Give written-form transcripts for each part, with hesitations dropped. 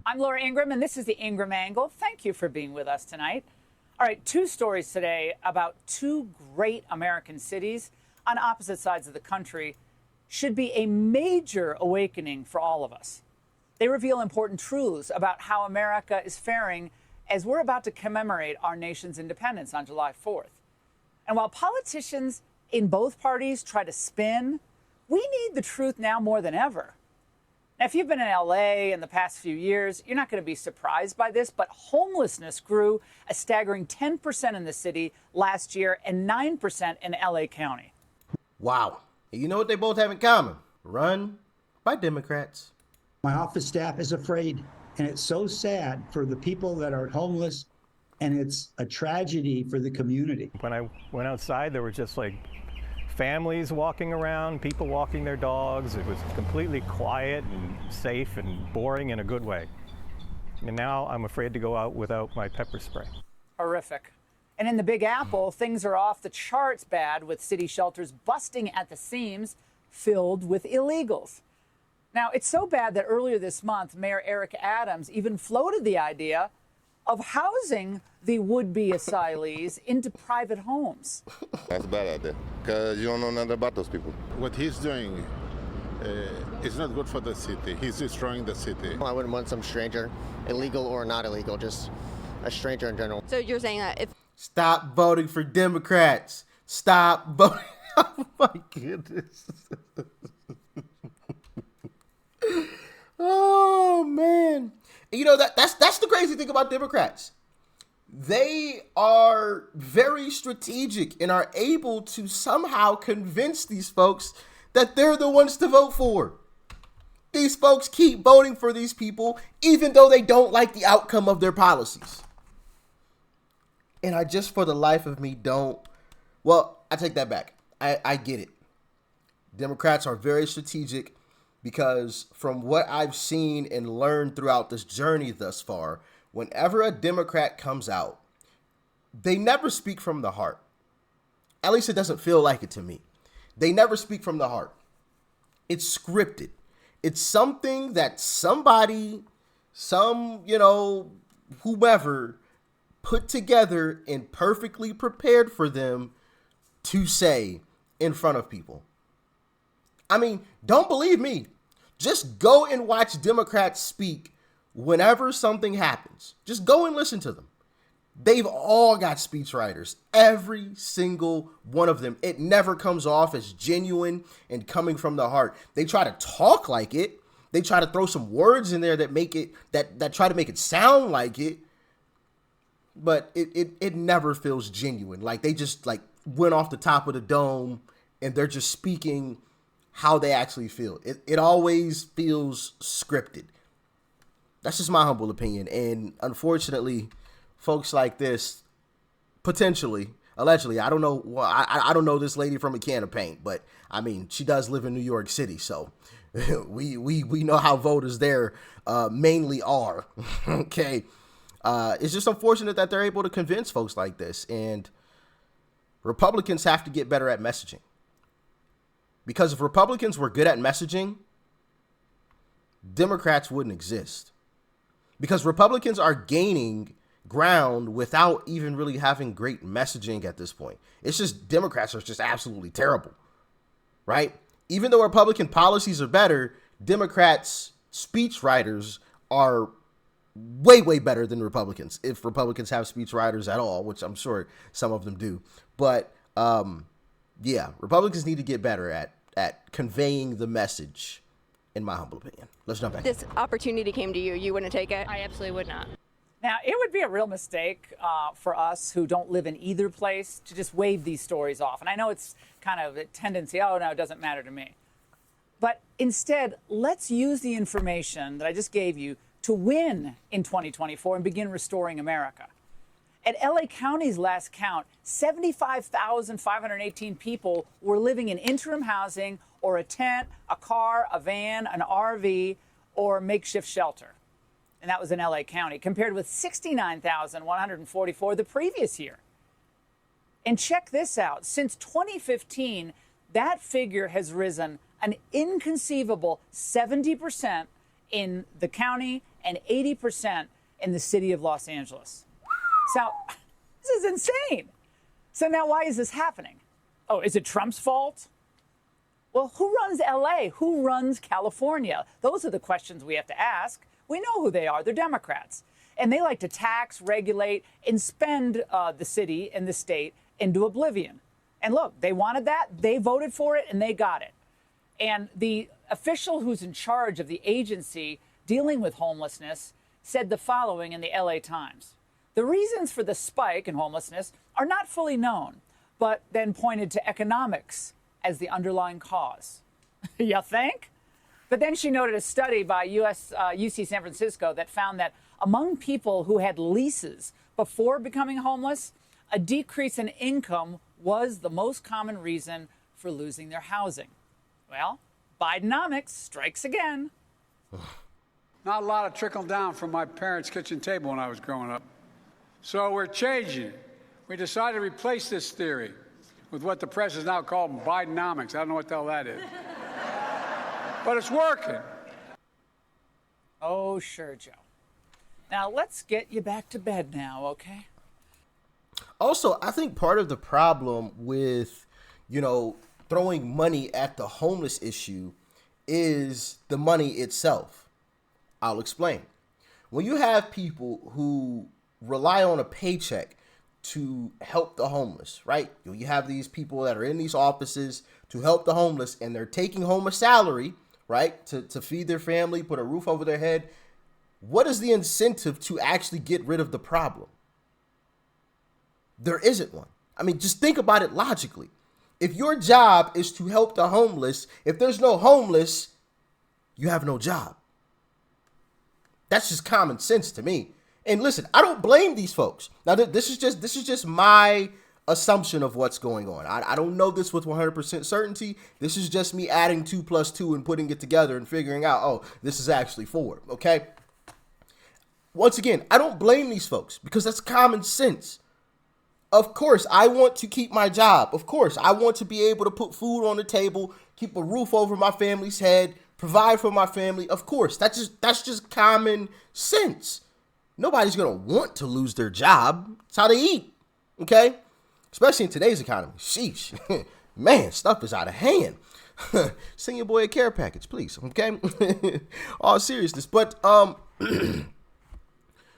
I'm Laura Ingraham, and this is the Ingraham Angle. Thank you for being with us tonight. All right, two stories today about two great American cities on opposite sides of the country should be a major awakening for all of us. They reveal important truths about how America is faring as we're about to commemorate our nation's independence on July 4th. And while politicians in both parties try to spin, we need the truth now more than ever. Now, if you've been in LA in the past few years, you're not going to be surprised by this, but homelessness grew a staggering 10% in the city last year and 9% in LA County. Wow. And you know what they both have in common? Run by Democrats. My office staff is afraid, and it's so sad for the people that are homeless, and it's a tragedy for the community. When I went outside, there were just like families walking around, people walking their dogs. It was completely quiet and safe and boring in a good way. And now I'm afraid to go out without my pepper spray. Horrific. And in the Big Apple, things are off the charts bad, with city shelters busting at the seams, filled with illegals. Now, it's so bad that earlier this month, Mayor Eric Adams even floated the idea of housing the would-be asylees into private homes. That's a bad idea, because you don't know nothing about those people. What he's doing is not good for the city. He's destroying the city. I wouldn't want some stranger, illegal or not illegal, just a stranger in general. So you're saying that if... Stop voting for Democrats. Stop voting. Oh my goodness. Oh man. You know, that's the crazy thing about Democrats. They are very strategic and are able to somehow convince these folks that they're the ones to vote for. These folks keep voting for these people even though they don't like the outcome of their policies. And I just, for the life of me, don't. Well, I take that back. I get it. Democrats are very strategic because from what I've seen and learned throughout this journey thus far, whenever a Democrat comes out, they never speak from the heart. At least it doesn't feel like it to me. They never speak from the heart. It's scripted. It's something that somebody, whomever, put together and perfectly prepared for them to say in front of people. I mean, don't believe me. Just go and watch Democrats speak whenever something happens. Just go and listen to them. They've all got speechwriters, every single one of them. It never comes off as genuine and coming from the heart. They try to talk like it. They try to throw some words in there that make it that try to make it sound like it. But it never feels genuine. Like they just like went off the top of the dome and they're just speaking how they actually feel. It always feels scripted. That's just my humble opinion. And unfortunately, folks like this, potentially, allegedly, I don't know. Well, I don't know this lady from a can of paint, but I mean, she does live in New York City, so we know how voters there mainly are. Okay, it's just unfortunate that they're able to convince folks like this, and Republicans have to get better at messaging. Because if Republicans were good at messaging, Democrats wouldn't exist. Because Republicans are gaining ground without even really having great messaging at this point. It's just Democrats are just absolutely terrible, right? Even though Republican policies are better, Democrats' speechwriters are way, way better than Republicans. If Republicans have speechwriters at all, which I'm sure some of them do. But yeah, Republicans need to get better at conveying the message, in my humble opinion. Let's jump back. This opportunity came to you, you wouldn't take it? I absolutely would not. Now, it would be a real mistake for us who don't live in either place to just wave these stories off. And I know it's kind of a tendency, oh, no, it doesn't matter to me. But instead, let's use the information that I just gave you to win in 2024 and begin restoring America. At LA County's last count, 75,518 people were living in interim housing or a tent, a car, a van, an RV, or makeshift shelter. And that was in LA County, compared with 69,144 the previous year. And check this out. Since 2015, that figure has risen an inconceivable 70%, in the county and 80% in the city of Los Angeles. So this is insane. So now why is this happening? Oh, is it Trump's fault? Well, who runs LA? Who runs California? Those are the questions we have to ask. We know who they are. They're Democrats. And they like to tax, regulate, and spend the city and the state into oblivion. And look, they wanted that. They voted for it, and they got it. And the official who's in charge of the agency dealing with homelessness said the following in the LA Times. The reasons for the spike in homelessness are not fully known, but then pointed to economics as the underlying cause. You think? But then she noted a study by UC San Francisco that found that among people who had leases before becoming homeless, a decrease in income was the most common reason for losing their housing. Well, bidenomics strikes again. Not a lot of trickle down from my parents' kitchen table when I was growing up. So we're changing it. We decided to replace this theory with what the press is now called bidenomics. I don't know what the hell that is. But it's working. Oh, sure, Joe. Now, let's get you back to bed now, okay? Also, I think part of the problem with, throwing money at the homeless issue is the money itself. I'll explain. When you have people who rely on a paycheck to help the homeless, right? You have these people that are in these offices to help the homeless, and they're taking home a salary, right, to feed their family, put a roof over their head. What is the incentive to actually get rid of the problem? There isn't one. I mean, just think about it logically. If your job is to help the homeless, if there's no homeless, you have no job. That's just common sense to me. And listen, I don't blame these folks. Now, this is just my assumption of what's going on. I don't know this with 100% certainty. This is just me adding 2 + 2 and putting it together and figuring out, oh, this is actually 4. Okay. Once again, I don't blame these folks because that's common sense. Of course, I want to keep my job. Of course, I want to be able to put food on the table, keep a roof over my family's head, provide for my family. Of course, that's just common sense. Nobody's going to want to lose their job. It's how they eat. Okay? Especially in today's economy. Sheesh. Man, stuff is out of hand. Send your boy a care package, please. Okay? All seriousness. But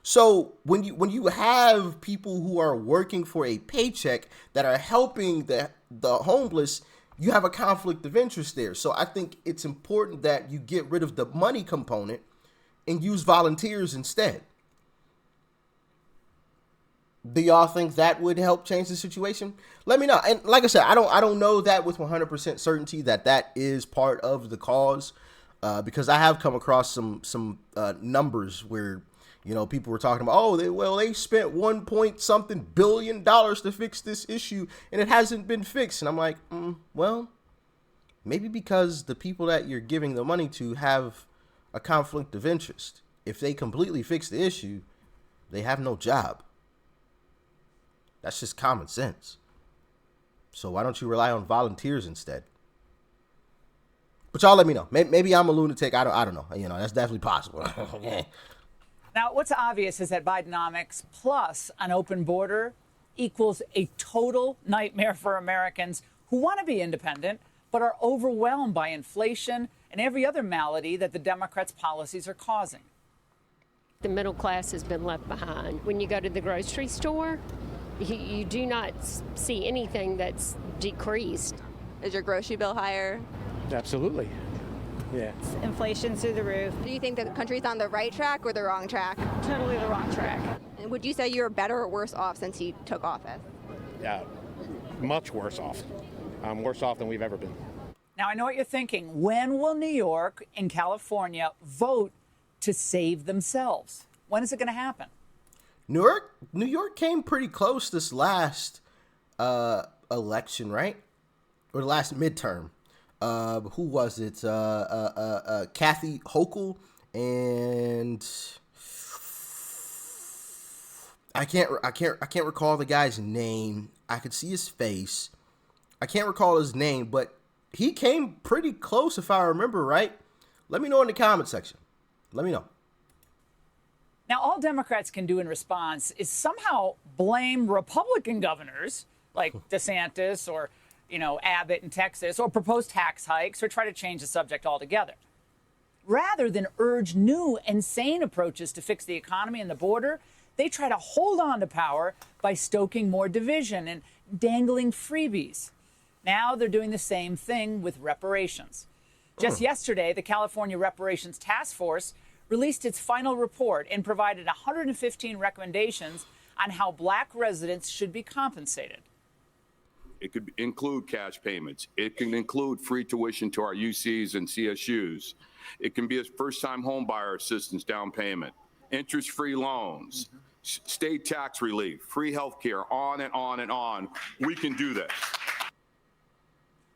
so when you have people who are working for a paycheck that are helping the homeless, you have a conflict of interest there. So I think it's important that you get rid of the money component and use volunteers instead. Do y'all think that would help change the situation? Let me know. And like I said, I don't know that with 100% certainty that is part of the cause, because I have come across some numbers where, people were talking about, they spent 1 point something billion to fix this issue and it hasn't been fixed. And I'm like, well, maybe because the people that you're giving the money to have a conflict of interest. If they completely fix the issue, they have no job. That's just common sense. So why don't you rely on volunteers instead? But y'all let me know. Maybe I'm a lunatic. I don't know. That's definitely possible. Okay. Now, what's obvious is that Bidenomics plus an open border equals a total nightmare for Americans who want to be independent but are overwhelmed by inflation and every other malady that the Democrats' policies are causing. The middle class has been left behind. When you go to the grocery store, you do not see anything that's decreased. Is your grocery bill higher? Absolutely. Yeah. Inflation's through the roof. Do you think the country's on the right track or the wrong track? Totally the wrong track. And would you say you're better or worse off since you took office? Yeah, much worse off. Worse off than we've ever been. Now, I know what you're thinking. When will New York and California vote to save themselves? When is it going to happen? New York came pretty close this last election, right? Or the last midterm. Who was it? Kathy Hochul and I can't recall the guy's name. I could see his face. I can't recall his name, but he came pretty close if I remember right. Let me know in the comment section. Let me know. Now, all Democrats can do in response is somehow blame Republican governors like DeSantis or, Abbott in Texas, or propose tax hikes, or try to change the subject altogether. Rather than urge new, insane approaches to fix the economy and the border, they try to hold on to power by stoking more division and dangling freebies. Now they're doing the same thing with reparations. Just yesterday, the California Reparations Task Force released its final report and provided 115 recommendations on how Black residents should be compensated. It could include cash payments. It can include free tuition to our UCs and CSUs. It can be a first-time home buyer assistance down payment, interest-free loans, state tax relief, free health care, on and on and on. We can do this.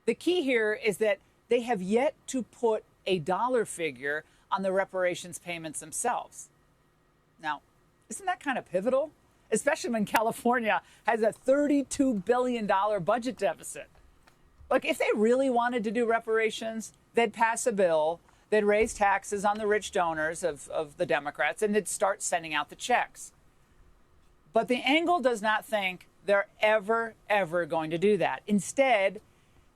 The key here is that they have yet to put a dollar figure on the reparations payments themselves. Now, isn't that kind of pivotal? Especially when California has a $32 billion budget deficit. Look, if they really wanted to do reparations, they'd pass a bill, they'd raise taxes on the rich donors of the Democrats, and they'd start sending out the checks. But the angle does not think they're ever going to do that. Instead,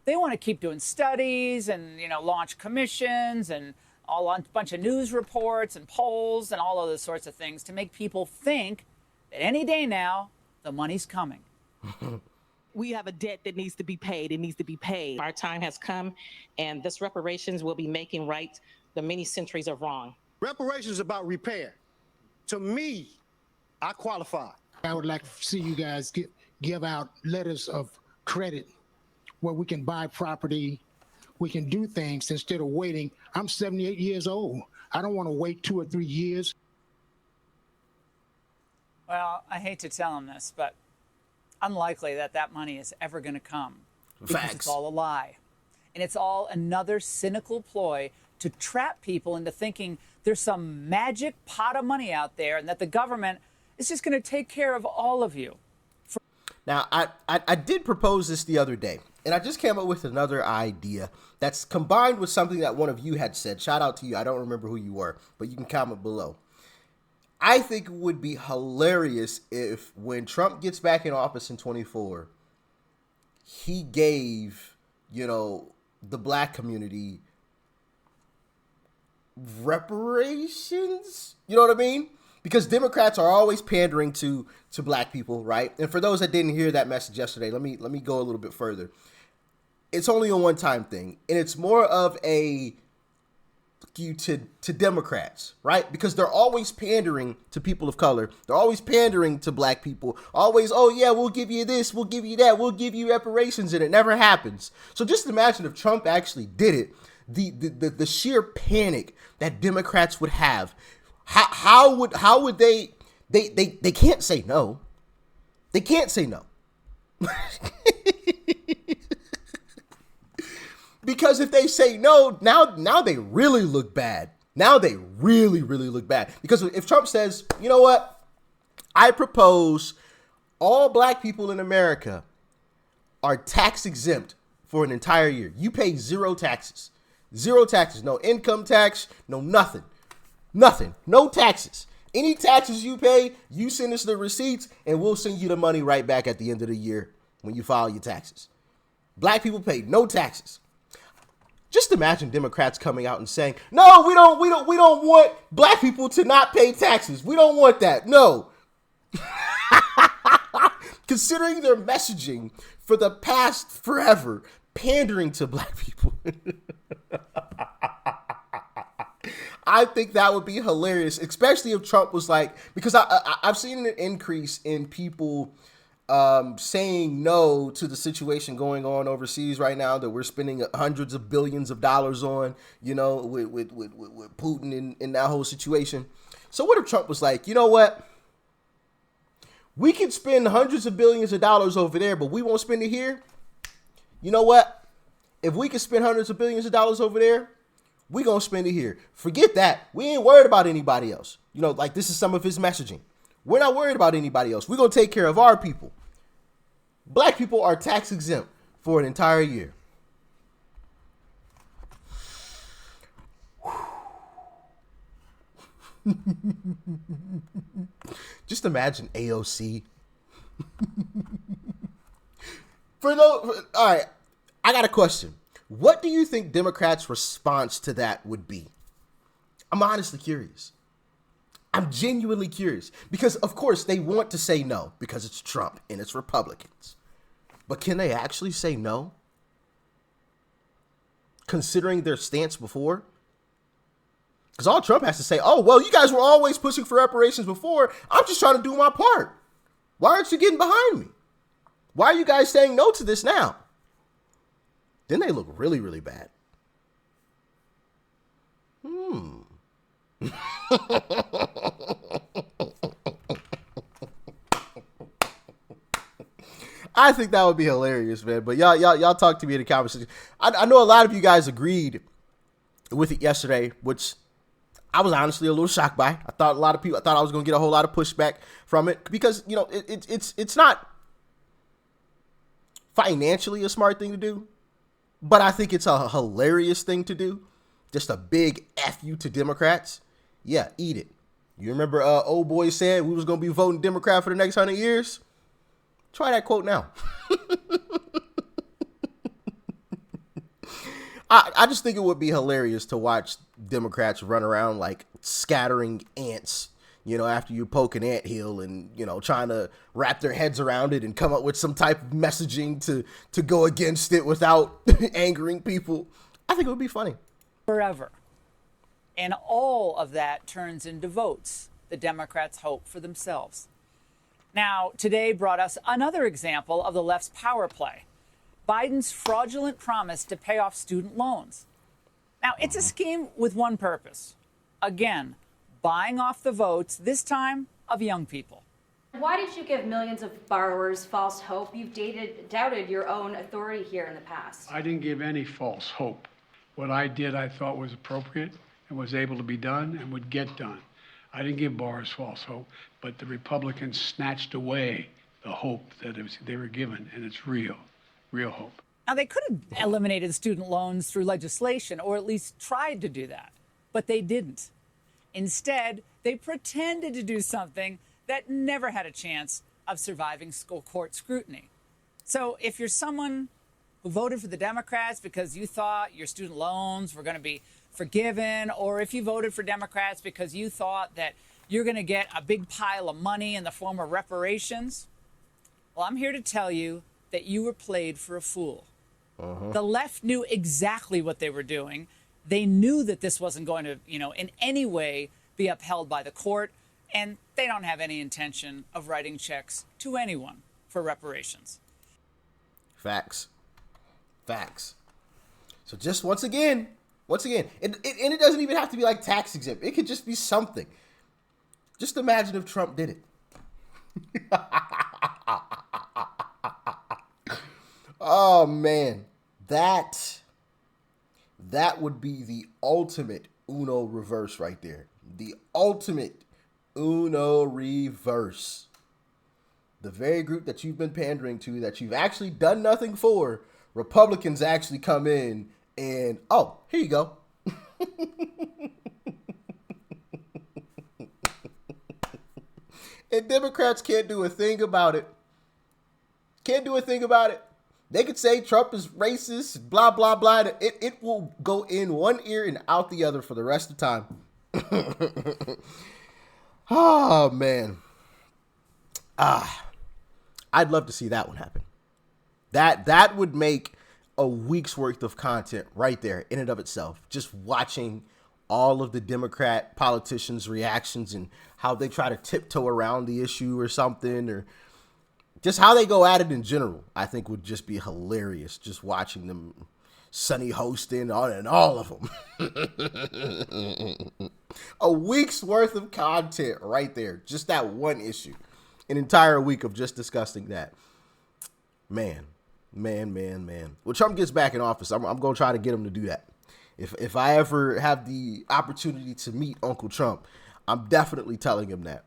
they want to keep doing studies and, launch commissions and a bunch of news reports and polls and all of those sorts of things to make people think that any day now, the money's coming. We have a debt that needs to be paid. It needs to be paid. Our time has come, and this reparations will be making right the many centuries of wrong. Reparations is about repair. To me, I qualify. I would like to see you guys give out letters of credit where we can buy property, we can do things instead of waiting. I'm 78 years old. I don't want to wait 2 or 3 years. Well, I hate to tell them this, but unlikely that money is ever going to come. Because it's all a lie. And it's all another cynical ploy to trap people into thinking there's some magic pot of money out there and that the government is just going to take care of all of you. Now, I did propose this the other day, and I just came up with another idea that's combined with something that one of you had said. Shout out to you. I don't remember who you were, but you can comment below. I think it would be hilarious if when Trump gets back in office in 2024, he gave, the Black community reparations. You know what I mean? Because Democrats are always pandering to Black people, right? And for those that didn't hear that message yesterday, let me go a little bit further. It's only a one-time thing, and it's more of a to Democrats, right? Because they're always pandering to people of color. They're always pandering to Black people. Always, oh yeah, we'll give you this, we'll give you that, we'll give you reparations, and it never happens. So just imagine if Trump actually did it, the sheer panic that Democrats would have. How would they can't say no. They can't say no. Because if they say no, now they really look bad. Now they really look bad. Because if Trump says, you know what? I propose all Black people in America are tax exempt for an entire year. You pay zero taxes. Zero taxes. No income tax. No nothing. Nothing. No taxes. Any taxes you pay, you send us the receipts and we'll send you the money right back at the end of the year when you file your taxes. Black people pay no taxes. Just imagine Democrats coming out and saying, no, we don't want Black people to not pay taxes. We don't want that. No. Considering their messaging for the past forever, pandering to Black people. I think that would be hilarious, especially if Trump was like, because I've seen an increase in people saying no to the situation going on overseas right now that we're spending hundreds of billions of dollars on, with Putin in that whole situation. So what if Trump was like, you know what? We can spend hundreds of billions of dollars over there, but we won't spend it here. You know what? If we can spend hundreds of billions of dollars over there, we gonna spend it here. Forget that. We ain't worried about anybody else. Like this is some of his messaging. We're not worried about anybody else. We're gonna take care of our people. Black people are tax exempt for an entire year. Just imagine AOC. All right, I got a question. What do you think Democrats' response to that would be? I'm honestly curious. I'm genuinely curious because, of course, they want to say no because it's Trump and it's Republicans. But can they actually say no? Considering their stance before? Because all Trump has to say, oh, well, you guys were always pushing for reparations before. I'm just trying to do my part. Why aren't you getting behind me? Why are you guys saying no to this now? Then they look really, really bad. I think that would be hilarious, man. But y'all talk to me in the comment section. I know a lot of you guys agreed with it yesterday, which I was honestly a little shocked by. I thought I was going to get a whole lot of pushback from it because, you know, it's not financially a smart thing to do, but I think it's a hilarious thing to do. Just a big F you to Democrats. Yeah, eat it. You remember old boy said we was going to be voting Democrat for the next 100 years? Try that quote now. I just think it would be hilarious to watch Democrats run around like scattering ants, you know, after you poke an anthill and, you know, trying to wrap their heads around it and come up with some type of messaging to go against it without angering people. I think it would be funny. Forever. And all of that turns into votes the Democrats hope for themselves. Now, today brought us another example of the left's power play. Biden's fraudulent promise to pay off student loans. Now, it's a scheme with one purpose. Again, buying off the votes, this time of young people. Why did you give millions of borrowers false hope? You've doubted your own authority here in the past. I didn't give any false hope. What I did, I thought was appropriate and was able to be done and would get done. I didn't give borrowers false hope, but the Republicans snatched away the hope that they were given, and it's real hope. Now, they could have eliminated student loans through legislation, or at least tried to do that, but they didn't. Instead, they pretended to do something that never had a chance of surviving school court scrutiny. So if you're someone who voted for the Democrats because you thought your student loans were going to be forgiven, or if you voted for Democrats because you thought that you're going to get a big pile of money in the form of reparations, well, I'm here to tell you that you were played for a fool. The left knew exactly what they were doing. They knew that this wasn't going to, in any way be upheld by the court, and they don't have any intention of writing checks to anyone for reparations. Facts. So just once again, and it doesn't even have to be like tax exempt. It could just be something. Just imagine if Trump did it. Oh man, that would be the ultimate Uno reverse right there. The ultimate Uno reverse. The very group that you've been pandering to, that you've actually done nothing for, Republicans actually come in and, oh, here you go. And Democrats can't do a thing about it. They could say Trump is racist, blah, blah, blah. It will go in one ear and out the other for the rest of the time. Oh, man. I'd love to see that one happen. That would make a week's worth of content right there in and of itself. Just watching all of the Democrat politicians' reactions and how they try to tiptoe around the issue or something, or just how they go at it in general, I think would just be hilarious. Just watching them, Sunny hosting and all of them. A week's worth of content right there. Just that one issue. An entire week of just discussing that. Man. When Trump gets back in office, I'm going to try to get him to do that. If I ever have the opportunity to meet Uncle Trump, I'm definitely telling him that.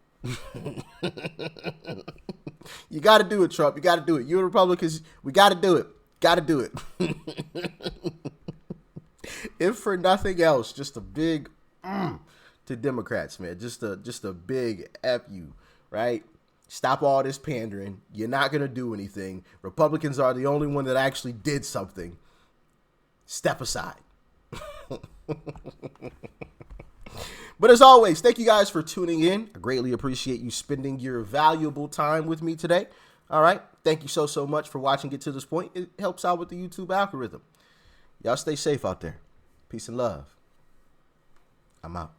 You got to do it, Trump. You got to do it. You Republicans, we got to do it. Got to do it. If for nothing else, just a big to Democrats, man. Just a big F you, right? Stop all this pandering. You're not going to do anything. Republicans are the only one that actually did something. Step aside. But as always, thank you guys for tuning in. I greatly appreciate you spending your valuable time with me today. All right. Thank you so much for watching it to this point. It helps out with the YouTube algorithm. Y'all stay safe out there. Peace and love. I'm out.